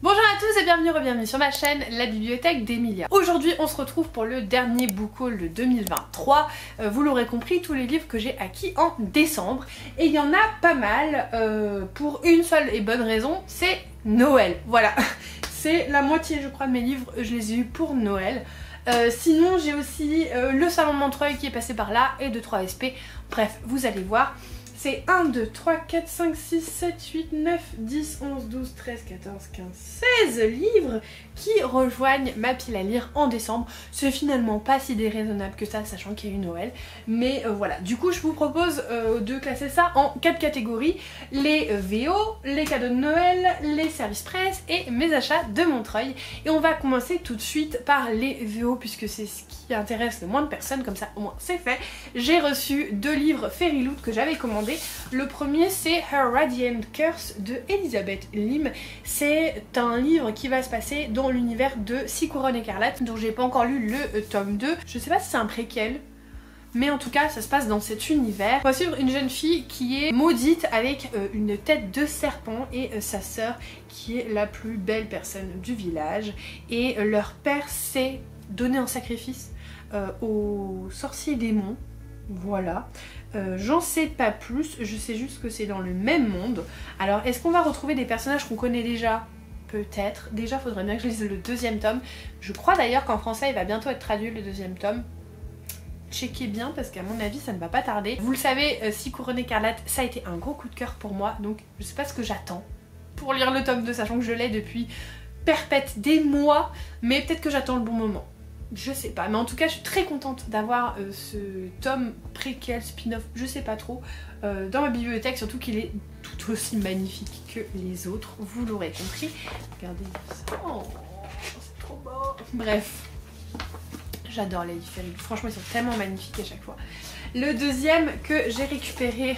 Bonjour à tous et bienvenue sur ma chaîne, la bibliothèque d'Emilia. Aujourd'hui on se retrouve pour le dernier book haul de 2023. Vous l'aurez compris, tous les livres que j'ai acquis en décembre. Et il y en a pas mal pour une seule et bonne raison, c'est Noël. Voilà, c'est la moitié je crois de mes livres, je les ai eus pour Noël. Sinon j'ai aussi le salon de Montreuil qui est passé par là et 2-3 SP. Bref, vous allez voir. C'est 1, 2, 3, 4, 5, 6, 7, 8, 9, 10, 11, 12, 13, 14, 15, 16 livres qui rejoignent ma pile à lire en décembre. C'est finalement pas si déraisonnable que ça, sachant qu'il y a eu Noël. Mais voilà, du coup je vous propose de classer ça en 4 catégories. Les VO, les cadeaux de Noël, les services presse et mes achats de Montreuil. Et on va commencer tout de suite par les VO puisque c'est ce qui intéresse le moins de personnes, comme ça au moins c'est fait. J'ai reçu 2 livres Fairyloot que j'avais commandés. Le premier c'est Her Radiant Curse de Elizabeth Lim. C'est un livre qui va se passer dans l'univers de 6 couronnes écarlates, dont j'ai pas encore lu le tome 2. Je sais pas si c'est un préquel, mais en tout cas ça se passe dans cet univers. On va suivre une jeune fille qui est maudite avec une tête de serpent et sa sœur qui est la plus belle personne du village. Et leur père s'est donné en sacrifice aux sorciers démons. Voilà, j'en sais pas plus, je sais juste que c'est dans le même monde. Alors est-ce qu'on va retrouver des personnages qu'on connaît déjà? Peut-être. Déjà faudrait bien que je lise le 2e tome. Je crois d'ailleurs qu'en français il va bientôt être traduit le 2e tome. Checkez bien parce qu'à mon avis ça ne va pas tarder. Vous le savez, 6 couronnes écarlates ça a été un gros coup de cœur pour moi, donc je sais pas ce que j'attends pour lire le tome 2, sachant que je l'ai depuis perpète des mois, mais peut-être que j'attends le bon moment. Je sais pas, mais en tout cas je suis très contente d'avoir ce tome préquel, spin-off, je sais pas trop, dans ma bibliothèque, surtout qu'il est tout aussi magnifique que les autres, vous l'aurez compris. Regardez ça, oh, c'est trop beau. Bref, j'adore les livres Fairyloot, franchement ils sont tellement magnifiques à chaque fois. Le deuxième que j'ai récupéré,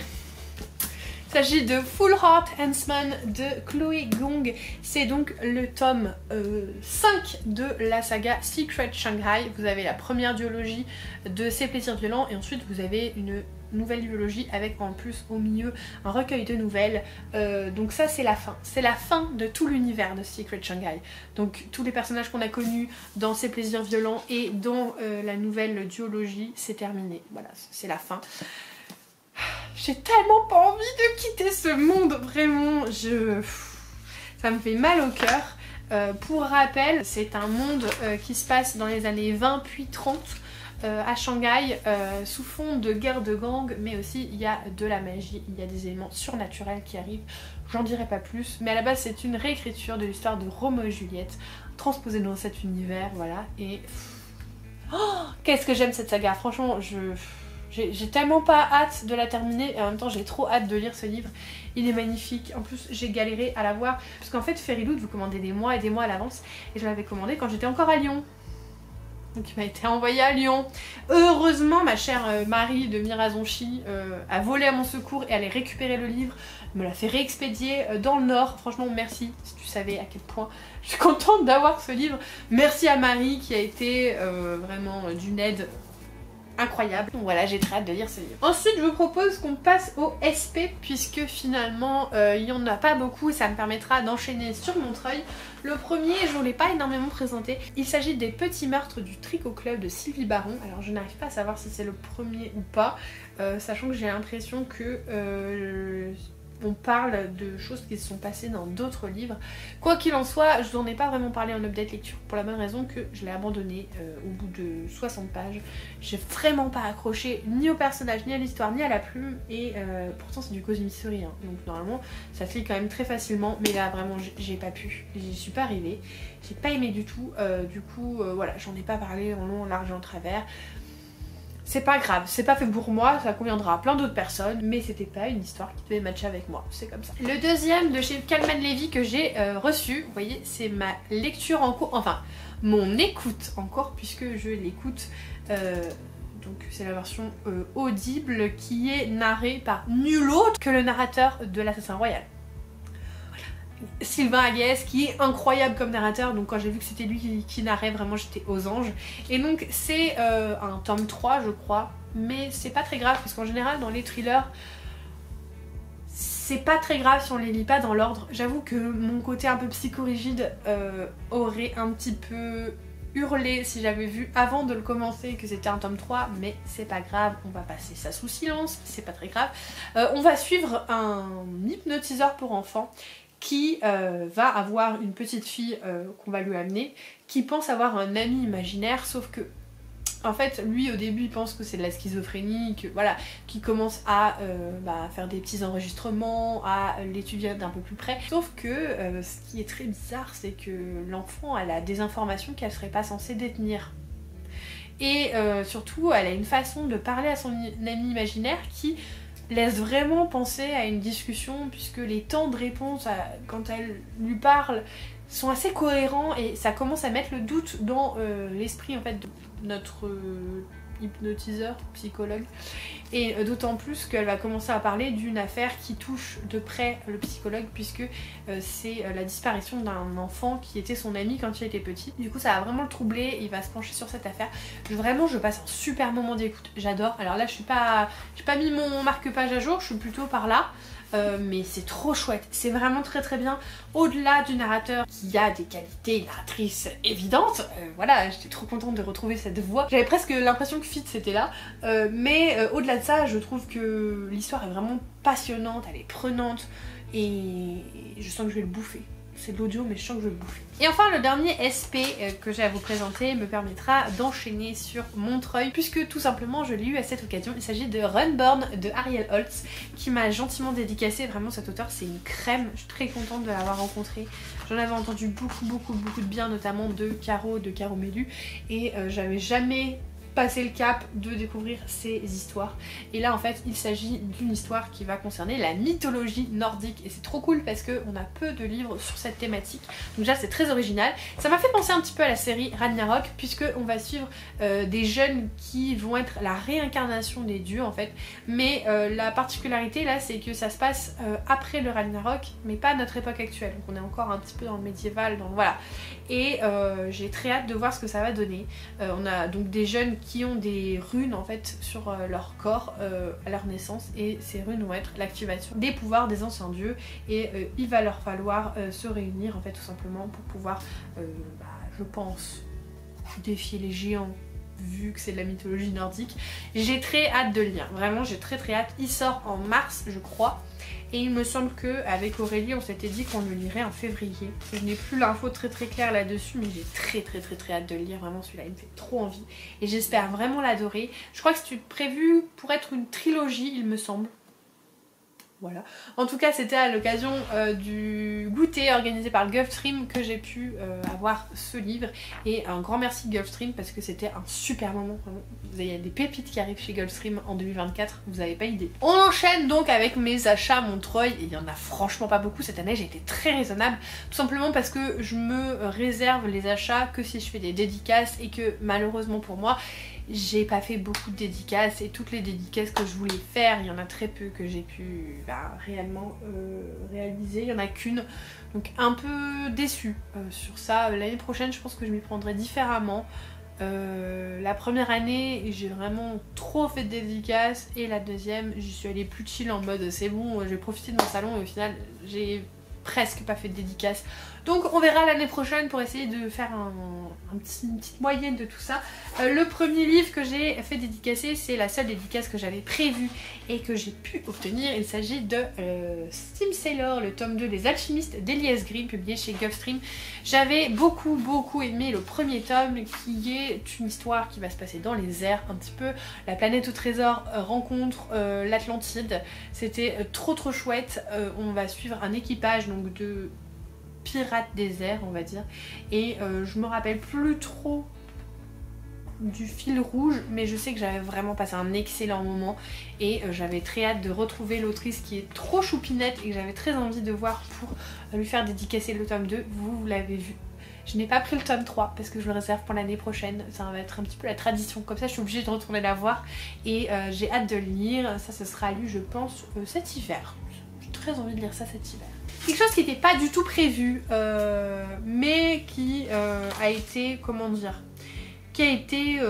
il s'agit de Full Heart Huntsman de Chloé Gong. C'est donc le tome 5 de la saga Secret Shanghai. Vous avez la première duologie de Ses plaisirs violents et ensuite vous avez une nouvelle duologie avec en plus au milieu un recueil de nouvelles. Donc ça c'est la fin. C'est la fin de tout l'univers de Secret Shanghai. Donc tous les personnages qu'on a connus dans Ses plaisirs violents et dans la nouvelle duologie, c'est terminé. Voilà, c'est la fin. J'ai tellement pas envie de quitter ce monde, vraiment, ça me fait mal au cœur. Pour rappel, c'est un monde qui se passe dans les années 20 puis 30 à Shanghai, sous fond de guerre de gang, mais aussi il y a de la magie, il y a des éléments surnaturels qui arrivent, j'en dirai pas plus, mais à la base c'est une réécriture de l'histoire de Roméo et Juliette, transposée dans cet univers, voilà, et... Oh, qu'est-ce que j'aime cette saga, franchement, j'ai tellement pas hâte de la terminer et en même temps j'ai trop hâte de lire ce livre. Il est magnifique, en plus j'ai galéré à l'avoir parce qu'en fait Fairyloot vous commandez des mois et des mois à l'avance et je l'avais commandé quand j'étais encore à Lyon. Donc il m'a été envoyé à Lyon. Heureusement ma chère Marie de Mirazonchi a volé à mon secours et allait récupérer le livre, me l'a fait réexpédier dans le Nord. Franchement merci, si tu savais à quel point je suis contente d'avoir ce livre. Merci à Marie qui a été vraiment d'une aide incroyable. Donc voilà, j'ai très hâte de lire ce livre. Ensuite, je vous propose qu'on passe au SP puisque finalement il n'y en a pas beaucoup et ça me permettra d'enchaîner sur Montreuil. Le premier, je ne vous l'ai pas énormément présenté. Il s'agit des petits meurtres du Tricot Club de Sylvie Baron. Alors je n'arrive pas à savoir si c'est le premier ou pas, sachant que j'ai l'impression que on parle de choses qui se sont passées dans d'autres livres. Quoi qu'il en soit, je vous en ai pas vraiment parlé en update lecture pour la bonne raison que je l'ai abandonné au bout de 60 pages. J'ai vraiment pas accroché ni au personnage, ni à l'histoire, ni à la plume et pourtant c'est du Cosmic Story, hein. Donc normalement ça se lit quand même très facilement, mais là vraiment j'ai pas pu, j'y suis pas arrivée, j'ai pas aimé du tout, voilà, j'en ai pas parlé en long, en large et en travers. C'est pas grave, c'est pas fait pour moi, ça conviendra à plein d'autres personnes, mais c'était pas une histoire qui devait matcher avec moi, c'est comme ça. Le deuxième de chez Calman Levy que j'ai reçu, vous voyez, c'est ma lecture en cours, enfin mon écoute en cours puisque je l'écoute, donc c'est la version audible qui est narrée par nul autre que le narrateur de l'Assassin Royal. Sylvain Aguès qui est incroyable comme narrateur, donc quand j'ai vu que c'était lui qui narrait, vraiment j'étais aux anges. Et donc c'est un tome 3 je crois, mais c'est pas très grave parce qu'en général dans les thrillers c'est pas très grave si on les lit pas dans l'ordre. J'avoue que mon côté un peu psychorigide aurait un petit peu hurlé si j'avais vu avant de le commencer que c'était un tome 3, mais c'est pas grave, on va passer ça sous silence, c'est pas très grave. On va suivre un hypnotiseur pour enfants qui va avoir une petite fille qu'on va lui amener, qui pense avoir un ami imaginaire, sauf que en fait, lui au début il pense que c'est de la schizophrénie, que voilà, qui commence à faire des petits enregistrements, à l'étudier d'un peu plus près. Sauf que ce qui est très bizarre, c'est que l'enfant elle a des informations qu'elle serait pas censée détenir. Et surtout, elle a une façon de parler à son ami imaginaire qui laisse vraiment penser à une discussion, puisque les temps de réponse quand elle lui parle sont assez cohérents et ça commence à mettre le doute dans l'esprit en fait de notre hypnotiseur, psychologue, et d'autant plus qu'elle va commencer à parler d'une affaire qui touche de près le psychologue, puisque c'est la disparition d'un enfant qui était son ami quand il était petit. Du coup ça va vraiment le troubler et il va se pencher sur cette affaire. Vraiment je passe un super moment d'écoute, j'adore. Alors là j'ai pas mis mon marque-page à jour, je suis plutôt par là. Mais c'est trop chouette, c'est vraiment très très bien. Au-delà du narrateur qui a des qualités narratrices évidentes, voilà, j'étais trop contente de retrouver cette voix. J'avais presque l'impression que Fitz était là, mais au-delà de ça, je trouve que l'histoire est vraiment passionnante, elle est prenante et je sens que je vais le bouffer. C'est de l'audio mais je sens que je vais le bouffer. Et enfin le dernier SP que j'ai à vous présenter me permettra d'enchaîner sur Montreuil, puisque tout simplement je l'ai eu à cette occasion. Il s'agit de Runborn de Ariel Holtz qui m'a gentiment dédicacé. Vraiment cet auteur c'est une crème, je suis très contente de l'avoir rencontré. J'en avais entendu beaucoup de bien, notamment de Caro Mélu, et j'avais jamais passer le cap de découvrir ces histoires. Et là en fait il s'agit d'une histoire qui va concerner la mythologie nordique et c'est trop cool parce qu'on a peu de livres sur cette thématique, donc déjà c'est très original. Ça m'a fait penser un petit peu à la série Ragnarok, puisque on va suivre des jeunes qui vont être la réincarnation des dieux en fait, mais la particularité là c'est que ça se passe après le Ragnarok mais pas à notre époque actuelle, donc on est encore un petit peu dans le médiéval, donc voilà. Et j'ai très hâte de voir ce que ça va donner. On a donc des jeunes qui ont des runes en fait sur leur corps à leur naissance, et ces runes vont être l'activation des pouvoirs des anciens dieux, et il va leur falloir se réunir en fait tout simplement pour pouvoir je pense défier les géants, vu que c'est de la mythologie nordique. J'ai très hâte de le lire, vraiment j'ai très hâte. Il sort en mars je crois, et il me semble qu'avec Aurélie on s'était dit qu'on le lirait en février. Je n'ai plus l'info très claire là-dessus, mais j'ai très hâte de le lire. Vraiment celui-là il me fait trop envie et j'espère vraiment l'adorer. Je crois que c'est prévu pour être une trilogie il me semble. Voilà. En tout cas c'était à l'occasion du goûter organisé par le Gulfstream que j'ai pu avoir ce livre, et un grand merci Gulfstream parce que c'était un super moment, vraiment. Il y a des pépites qui arrivent chez Gulfstream en 2024, vous avez pas idée. On enchaîne donc avec mes achats Montreuil, et il y en a franchement pas beaucoup cette année, j'ai été très raisonnable, tout simplement parce que je me réserve les achats que si je fais des dédicaces, et que malheureusement pour moi j'ai pas fait beaucoup de dédicaces, et toutes les dédicaces que je voulais faire, il y en a très peu que j'ai pu réellement réaliser, il y en a qu'une, donc un peu déçue sur ça. L'année prochaine je pense que je m'y prendrai différemment. La première année j'ai vraiment trop fait de dédicaces, et la deuxième j'y suis allée plus chill en mode c'est bon, j'ai profité de mon salon, et au final j'ai presque pas fait de dédicaces. Donc on verra l'année prochaine pour essayer de faire une petite moyenne de tout ça. Le premier livre que j'ai fait dédicacer, c'est la seule dédicace que j'avais prévue et que j'ai pu obtenir. Il s'agit de Steam Sailor, le tome 2 des alchimistes d'Elias Green, publié chez Gulfstream. J'avais beaucoup aimé le premier tome, qui est une histoire qui va se passer dans les airs un petit peu. La planète au trésor rencontre l'Atlantide. C'était trop chouette. On va suivre un équipage donc de pirates des airs on va dire, et je me rappelle plus trop du fil rouge, mais je sais que j'avais vraiment passé un excellent moment, et j'avais très hâte de retrouver l'autrice qui est trop choupinette et que j'avais très envie de voir pour lui faire dédicacer le tome 2. Vous l'avez vu, je n'ai pas pris le tome 3 parce que je le réserve pour l'année prochaine, ça va être un petit peu la tradition, comme ça je suis obligée de retourner la voir, et j'ai hâte de le lire. Ça ce sera lu je pense cet hiver, j'ai très envie de lire ça cet hiver. Quelque chose qui n'était pas du tout prévu, mais qui a été, comment dire, qui a été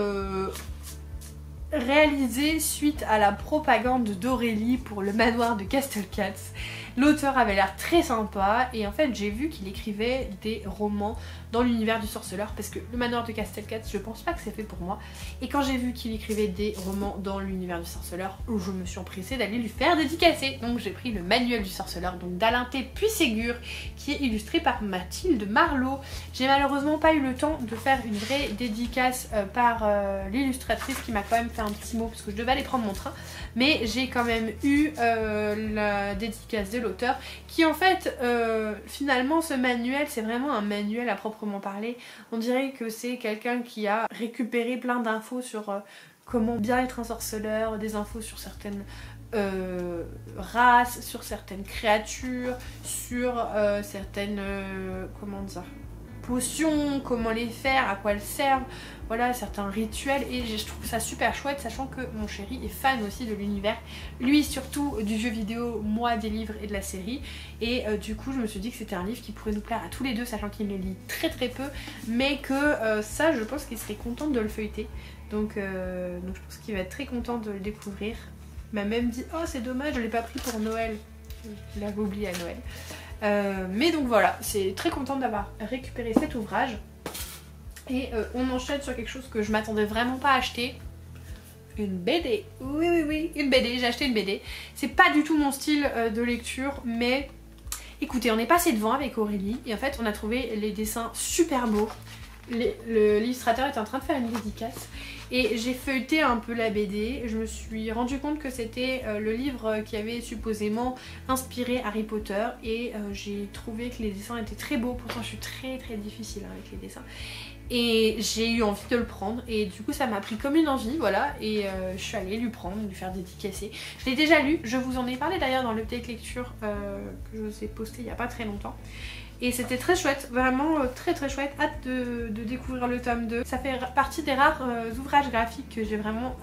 réalisé suite à la propagande d'Aurélie pour le manoir de Castle Cats. L'auteur avait l'air très sympa et en fait j'ai vu qu'il écrivait des romans dans l'univers du sorceleur parce que le manoir de Castelcat, je pense pas que c'est fait pour moi. Et quand j'ai vu qu'il écrivait des romans dans l'univers du sorceleur, je me suis empressée d'aller lui faire dédicacer. Donc j'ai pris le manuel du sorceleur, donc d'Alain T. Puységur, qui est illustré par Mathilde Marlot. J'ai malheureusement pas eu le temps de faire une vraie dédicace par l'illustratrice qui m'a quand même fait un petit mot parce que je devais aller prendre mon train. Mais j'ai quand même eu la dédicace de l'auteur qui en fait finalement ce manuel c'est vraiment un manuel à proprement parler. On dirait que c'est quelqu'un qui a récupéré plein d'infos sur comment bien être un sorceleur, des infos sur certaines races, sur certaines créatures, sur certaines comment dire, potions, comment les faire, à quoi elles servent, voilà, certains rituels, et je trouve ça super chouette, sachant que mon chéri est fan aussi de l'univers, lui surtout du jeu vidéo, moi des livres et de la série, et du coup je me suis dit que c'était un livre qui pourrait nous plaire à tous les deux, sachant qu'il le lit très très peu, mais que ça je pense qu'il serait content de le feuilleter, donc je pense qu'il va être très content de le découvrir. Il m'a même dit oh c'est dommage je l'ai pas pris pour Noël, je l'avais oublié à Noël. Mais donc voilà, c'est très contente d'avoir récupéré cet ouvrage. Et on enchaîne sur quelque chose que je m'attendais vraiment pas à acheter. Une BD. Oui oui oui, une BD, j'ai acheté une BD. C'est pas du tout mon style de lecture, mais écoutez, on est passé devant avec Aurélie et en fait on a trouvé les dessins super beaux. L'illustrateur était en train de faire une dédicace et j'ai feuilleté un peu la BD, je me suis rendu compte que c'était le livre qui avait supposément inspiré Harry Potter et j'ai trouvé que les dessins étaient très beaux, pourtant je suis très très difficile avec les dessins et j'ai eu envie de le prendre et du coup ça m'a pris comme une envie, voilà, et je suis allée lui prendre, lui faire dédicacer. Je l'ai déjà lu, je vous en ai parlé d'ailleurs dans l'update lecture que je vous ai posté il n'y a pas très longtemps. Et c'était très chouette, vraiment très très chouette, hâte de découvrir le tome 2. Ça fait partie des rares ouvrages graphiques que j'ai vraiment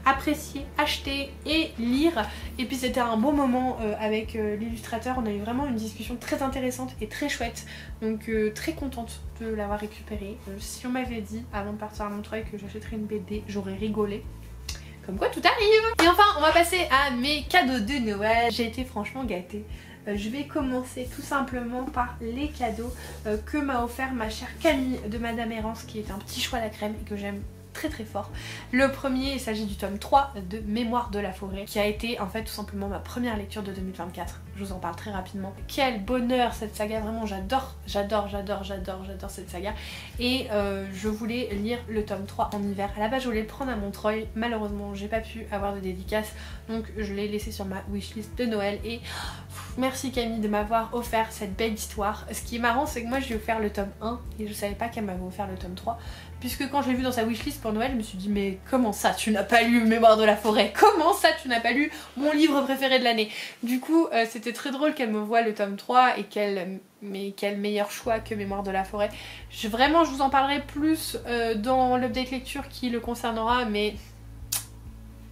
apprécié, acheter et lire. Et puis c'était un bon moment avec l'illustrateur, on a eu vraiment une discussion très intéressante et très chouette. Donc très contente de l'avoir récupéré. Si on m'avait dit avant de partir à Montreuil que j'achèterais une BD, j'aurais rigolé. Comme quoi tout arrive. Et enfin on va passer à mes cadeaux de Noël. J'ai été franchement gâtée. Je vais commencer tout simplement par les cadeaux que m'a offert ma chère Camille de Madame Errance, qui est un petit choix à la crème et que j'aime très très fort. Le premier, il s'agit du tome 3 de Mémoire de la forêt, qui a été en fait tout simplement ma première lecture de 2024. Je vous en parle très rapidement. Quel bonheur cette saga, vraiment j'adore cette saga. Et je voulais lire le tome 3 en hiver. À la base je voulais le prendre à Montreuil, malheureusement j'ai pas pu avoir de dédicace, donc je l'ai laissé sur ma wishlist de Noël et merci Camille de m'avoir offert cette belle histoire. Ce qui est marrant c'est que moi je lui ai offert le tome 1 et je savais pas qu'elle m'avait offert le tome 3, puisque quand je l'ai vu dans sa wishlist pour Noël je me suis dit mais comment ça tu n'as pas lu Mémoire de la forêt, comment ça tu n'as pas lu mon livre préféré de l'année. Du coup c'était très drôle qu'elle me voie le tome 3 et mais quel meilleur choix que Mémoire de la forêt. Vraiment je vous en parlerai plus dans l'update lecture qui le concernera, mais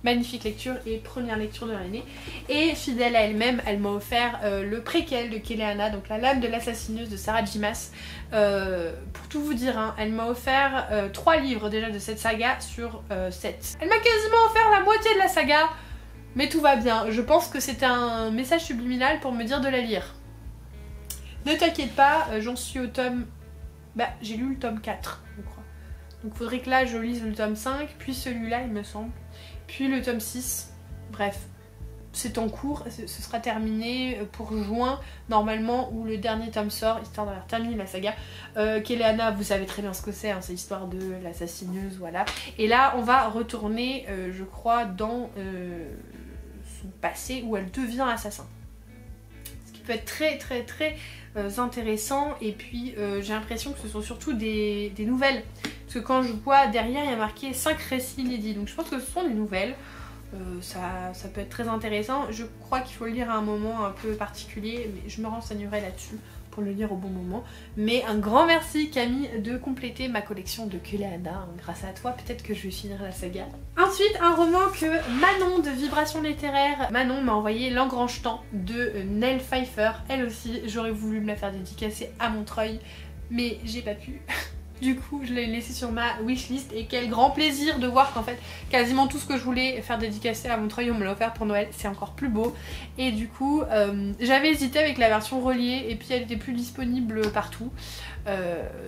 magnifique lecture et première lecture de l'année. Et fidèle à elle-même, elle m'a offert le préquel de Kéléana, donc la lame de l'assassineuse de Sarah J. Maas. Pour tout vous dire, hein, elle m'a offert 3 livres déjà de cette saga sur 7. Elle m'a quasiment offert la moitié de la saga, mais tout va bien. Je pense que c'était un message subliminal pour me dire de la lire. Ne t'inquiète pas, j'en suis au tome... Bah, j'ai lu le tome 4, je crois. Donc faudrait que là je lise le tome 5, puis celui-là il me semble. Puis le tome 6, bref, c'est en cours, ce sera terminé pour juin normalement où le dernier tome sort, histoire d'avoir terminé la saga. Kéléana, vous savez très bien ce que c'est, hein, c'est l'histoire de l'assassineuse, voilà. Et là on va retourner, je crois, dans son passé où elle devient assassin. Ce qui peut être très très très intéressant, et puis j'ai l'impression que ce sont surtout des nouvelles. Parce que quand je vois derrière il y a marqué 5 récits inédits, donc je pense que ce sont des nouvelles. Ça peut être très intéressant. Je crois qu'il faut le lire à un moment un peu particulier, mais je me renseignerai là-dessus pour le lire au bon moment. Mais un grand merci Camille de compléter ma collection de Kéléana. Grâce à toi peut-être que je vais finir la saga. Ensuite un roman que Manon de Vibrations Littéraires, Manon m'a envoyé L'Engrange-Temps de Nell Pfeiffer. Elle aussi j'aurais voulu me la faire dédicacer à Montreuil, mais j'ai pas pu. Du coup je l'ai laissé sur ma wishlist et quel grand plaisir de voir qu'en fait quasiment tout ce que je voulais faire dédicacer à Montreuil on me l'a offert pour Noël, c'est encore plus beau. Et du coup j'avais hésité avec la version reliée et puis elle était plus disponible partout.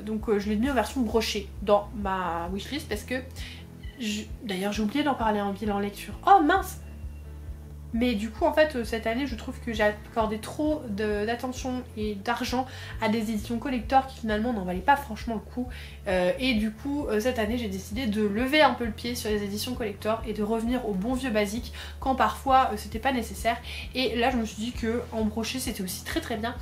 Donc je l'ai mis en version brochée dans ma wishlist parce que d'ailleurs j'ai oublié d'en parler en bilan lecture. Oh mince! Mais du coup en fait cette année je trouve que j'ai accordé trop d'attention et d'argent à des éditions collector qui finalement n'en valaient pas franchement le coup. Et du coup cette année j'ai décidé de lever un peu le pied sur les éditions collector et de revenir au bon vieux basique quand parfois c'était pas nécessaire. Et là je me suis dit que en brochet c'était aussi très bien.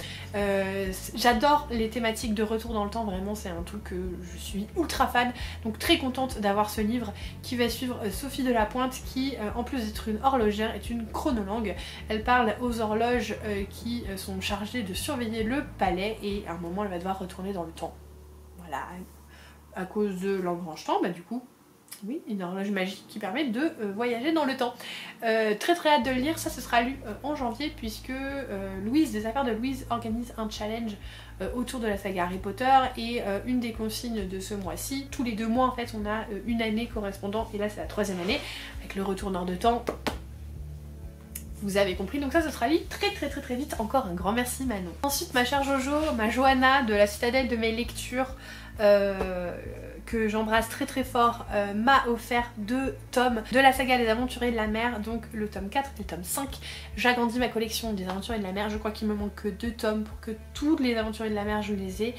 J'adore les thématiques de retour dans le temps, vraiment c'est un truc que je suis ultra fan. Donc très contente d'avoir ce livre qui va suivre Sophie de la Pointe qui en plus d'être une horlogère est une chronologue. Elle parle aux horloges qui sont chargées de surveiller le palais et à un moment elle va devoir retourner dans le temps. Voilà, à cause de l'engrange-temps, bah du coup, oui, une horloge magique qui permet de voyager dans le temps. Très hâte de le lire, ça ce sera lu en janvier puisque Louise, des affaires de Louise organise un challenge autour de la saga Harry Potter et une des consignes de ce mois-ci, tous les 2 mois en fait on a une année correspondant et là c'est la 3e année avec le retourneur de temps. Vous avez compris, donc ça ce sera lu très vite. Encore un grand merci Manon. Ensuite ma chère Jojo, ma Johanna de la citadelle de mes lectures que j'embrasse très fort, m'a offert 2 tomes de la saga des Aventuriers de la Mer, donc le tome 4 et le tome 5. J'agrandis ma collection des Aventuriers de la Mer, je crois qu'il me manque que 2 tomes pour que tous les Aventuriers de la Mer je les ai,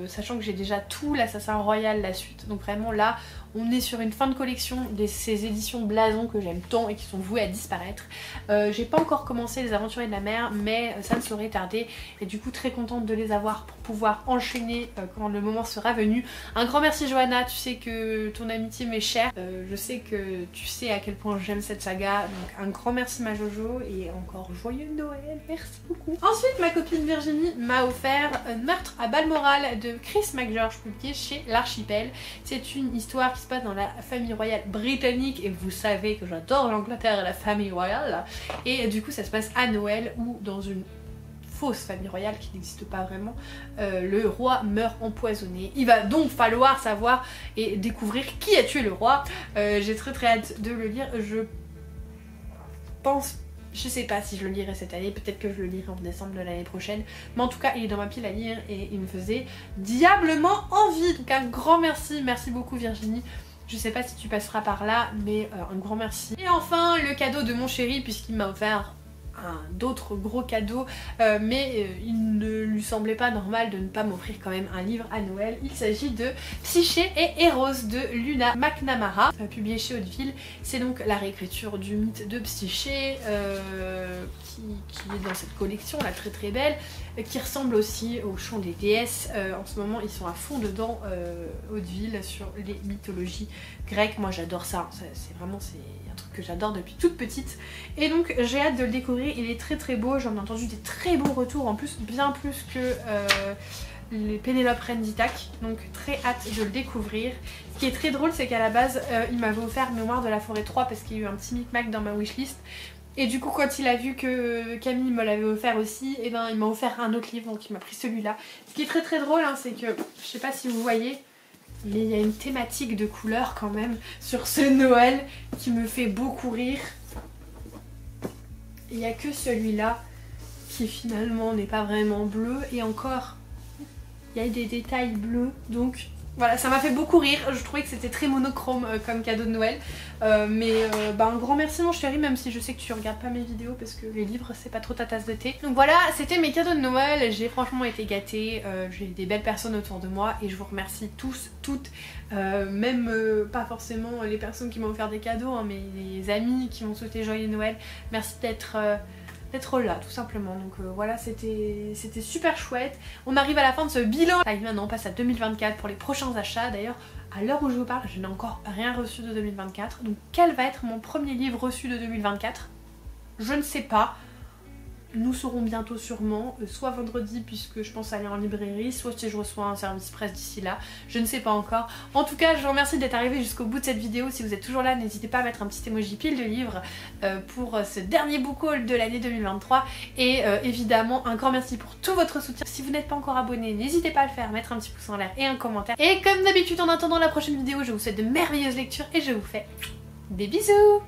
sachant que j'ai déjà tout l'Assassin Royal, la suite, donc vraiment là on est sur une fin de collection de ces éditions blason que j'aime tant et qui sont vouées à disparaître. J'ai pas encore commencé les Aventuriers de la Mer mais ça ne saurait tarder et du coup très contente de les avoir pour pouvoir enchaîner quand le moment sera venu. Un grand merci Johanna, tu sais que ton amitié m'est chère, je sais que tu sais à quel point j'aime cette saga, donc un grand merci ma Jojo et encore joyeux Noël, merci beaucoup. Ensuite ma copine Virginie m'a offert Meurtre à Balmoral de Chris McGeorge publié chez l'Archipel. C'est une histoire qui se passe dans la famille royale britannique et vous savez que j'adore l'Angleterre et la famille royale et du coup ça se passe à Noël ou dans une fausse famille royale qui n'existe pas vraiment, le roi meurt empoisonné. Il va donc falloir savoir et découvrir qui a tué le roi. J'ai très hâte de le lire. Je pense, je sais pas si je le lirai cette année, peut-être que je le lirai en décembre de l'année prochaine, mais en tout cas il est dans ma pile à lire et il me faisait diablement envie. Donc un grand merci, merci beaucoup Virginie. Je sais pas si tu passeras par là, mais un grand merci. Et enfin le cadeau de mon chéri puisqu'il m'a offert d'autres gros cadeaux mais il ne lui semblait pas normal de ne pas m'offrir quand même un livre à Noël. Il s'agit de Psyché et Eros de Luna McNamara, publié chez Hauteville. C'est donc la réécriture du mythe de Psyché qui est dans cette collection là très belle, qui ressemble aussi au chant des déesses. En ce moment ils sont à fond dedans Hauteville sur les mythologies grecques. Moi j'adore ça, c'est vraiment un truc que j'adore depuis toute petite et donc j'ai hâte de le découvrir. Il est très beau, j'en ai entendu des très bons retours, en plus bien plus que les Pénélope Reine d'Ithac, donc très hâte de le découvrir. Ce qui est très drôle c'est qu'à la base il m'avait offert Mémoire de la forêt 3 parce qu'il y a eu un petit micmac dans ma wishlist et du coup quand il a vu que Camille me l'avait offert aussi, et ben il m'a offert un autre livre donc il m'a pris celui-là. Ce qui est très drôle c'est que, je sais pas si vous voyez, mais il y a une thématique de couleur quand même sur ce Noël qui me fait beaucoup rire. Il n'y a que celui-là qui finalement n'est pas vraiment bleu et encore il y a des détails bleus, donc voilà, ça m'a fait beaucoup rire. Je trouvais que c'était très monochrome comme cadeau de Noël, mais un grand merci mon chéri, même si je sais que tu regardes pas mes vidéos parce que les livres c'est pas trop ta tasse de thé. Donc voilà, c'était mes cadeaux de Noël, j'ai franchement été gâtée, j'ai des belles personnes autour de moi et je vous remercie tous, toutes, même pas forcément les personnes qui m'ont offert des cadeaux, hein, mais les amis qui m'ont souhaité joyeux Noël. Merci d'être là tout simplement. Donc voilà, c'était super chouette. On arrive à la fin de ce bilan. Là maintenant on passe à 2024 pour les prochains achats. D'ailleurs à l'heure où je vous parle je n'ai encore rien reçu de 2024. Donc quel va être mon premier livre reçu de 2024? Je ne sais pas. nous saurons bientôt sûrement, soit vendredi puisque je pense aller en librairie, soit si je reçois un service presse d'ici là, je ne sais pas encore. En tout cas je vous remercie d'être arrivé jusqu'au bout de cette vidéo. Si vous êtes toujours là, n'hésitez pas à mettre un petit emoji pile de livres pour ce dernier book haul de l'année 2023 et évidemment un grand merci pour tout votre soutien. Si vous n'êtes pas encore abonné, n'hésitez pas à le faire, mettre un petit pouce en l'air et un commentaire. Et comme d'habitude en attendant la prochaine vidéo, je vous souhaite de merveilleuses lectures et je vous fais des bisous.